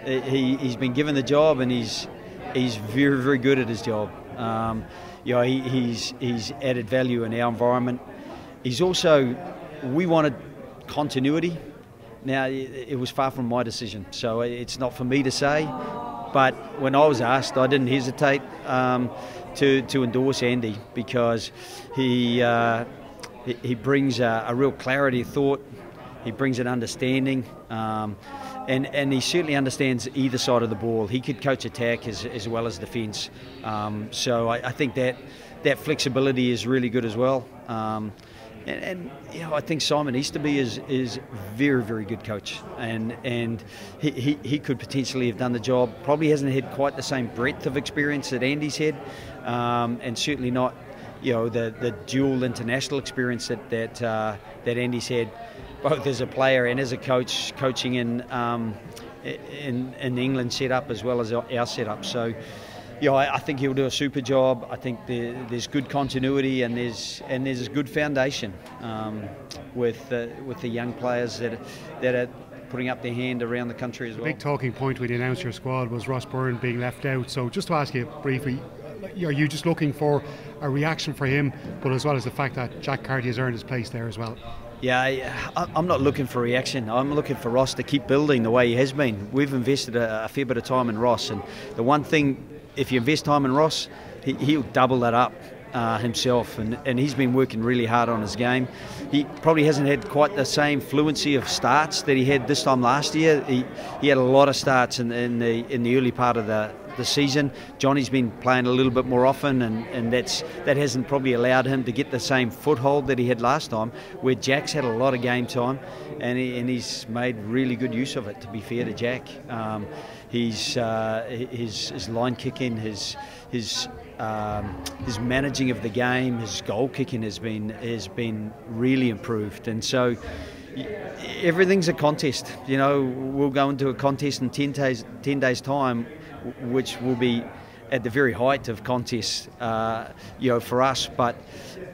he's been given the job, and he's very, very good at his job. He's added value in our environment. He's also, we wanted continuity. Now, it was far from my decision, so it's not for me to say. But when I was asked, I didn't hesitate to endorse Andy, because he brings a real clarity of thought. He brings an understanding, and he certainly understands either side of the ball. He could coach attack as well as defence. So I think that flexibility is really good as well. And I think Simon Easterby is very, very good coach, and he could potentially have done the job. Probably hasn't had quite the same breadth of experience that Andy's had, and certainly not the dual international experience that Andy's had, both as a player and as a coach, coaching in the England setup as well as our setup. So, I think he'll do a super job. I think there's good continuity, and there's a good foundation with the young players that are putting up their hand around the country as well. The big talking point when you announced your squad was Ross Byrne being left out. So just to ask you briefly, are you just looking for a reaction for him, but as well as the fact that Jack Carty has earned his place there as well? Yeah, I'm not looking for a reaction. I'm looking for Ross to keep building the way he has been. We've invested a fair bit of time in Ross, and the one thing, if you invest time in Ross, he'll double that up himself, and he's been working really hard on his game. He probably hasn't had quite the same fluency of starts that he had this time last year. He had a lot of starts in the early part of the season. Johnny's been playing a little bit more often, and that hasn't probably allowed him to get the same foothold that he had last time, where Jack's had a lot of game time, and he's made really good use of it, to be fair to Jack. His line kicking, his managing of the game, his goal kicking has been really improved, and so everything's a contest. We'll go into a contest in 10 days time, which will be at the very height of contests, for us. But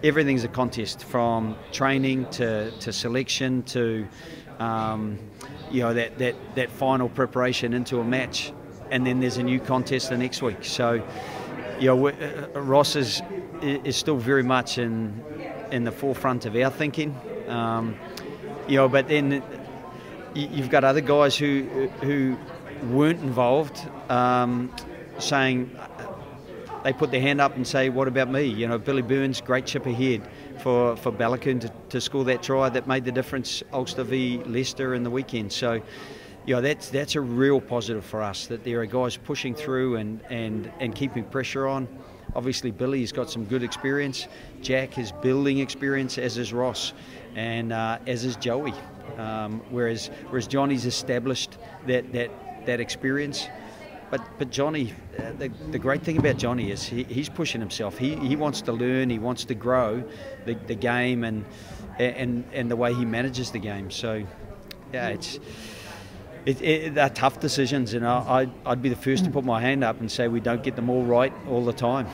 everything's a contest, from training to selection to that final preparation into a match, and then there's a new contest the next week. So Ross is still very much in the forefront of our thinking. But then you've got other guys who weren't involved, saying, they put their hand up and say, what about me? Billy Burns, great chip ahead for Ballacoon to score that try that made the difference, Ulster v Leicester in the weekend. So that's a real positive for us, that there are guys pushing through and keeping pressure on. Obviously Billy's got some good experience. Jack has building experience, as is Ross, and as is Joey. Whereas Johnny's established that experience. But Johnny, the great thing about Johnny is he's pushing himself. He wants to learn. He wants to grow the game and the way he manages the game. So, yeah, they're tough decisions, and I'd be the first to put my hand up and say we don't get them all right all the time.